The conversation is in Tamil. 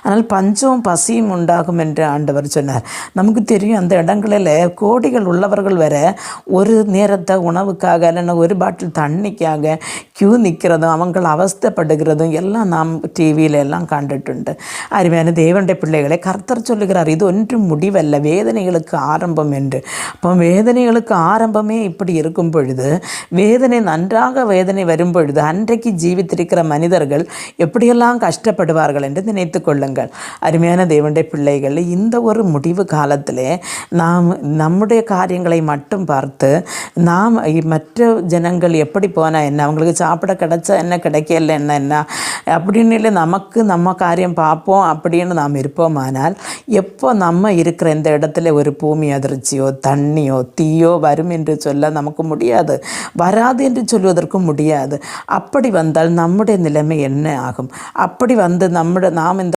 அதனால் பஞ்சமும் பசியும் உண்டாகும் என்று ஆண்டவர் சொன்னார். நமக்கு தெரியும் அந்த இடங்களில் கோடிகள் உள்ளவர்கள் வர ஒரு நேரத்தை உணவுக்காக இல்லைன்னா ஒரு பாட்டில் தண்ணிக்காக க்யூ நிற்கிறதும் அவங்கள் அவஸ்தைப்படுகிறதும் எல்லாம் நாம் டிவியில எல்லாம் கண்டுட்டுண்டு. அருமையான தேவனுடைய பிள்ளைகளை, கர்த்தர் சொல்லுகிறார், இது ஒன்றும் முடிவல்ல, வேதனைகளுக்கு ஆரம்பம் என்று. அப்போ வேதனைகளுக்கு ஆரம்பமே இப்படி இருக்கும் பொழுது, நன்றாக வேதனை வரும் பொழுது அன்றைக்கு ஜீவித்திருக்கிற மனிதர்கள் எப்படியெல்லாம் கஷ்டப்படுவார்கள் என்று நினைத்து கொள்ளுங்கள். அருமையான தேவனுடைய பிள்ளைகள், இந்த ஒரு முடிவு காலத்திலே நாம் நம்முடைய காரியங்களை மட்டும் பார்த்து நாம் மற்ற ஜனங்கள் எப்படி போனால் என்ன, அவங்களுக்கு சாப்பிட கிடைச்சா என்ன, கிடைக்கல என்ன அப்படின்னு இல்லை, நமக்கு நம்ம காரியம் பார்ப்போம் அப்படின்னு நாம் இருப்போமானால், எப்போ நம்ம இருக்கிற இந்த இடத்துல ஒரு பூமி அதிர்ச்சியோ தண்ணியோ தீயோ வரும் என்று சொல்ல நமக்கு முடியாது, வராது என்று சொல்வதற்கும் முடியாது. அப்படி வந்தால் நம்முடைய நிலைமை என்ன ஆகும்? அப்படி வந்து நாம் இந்த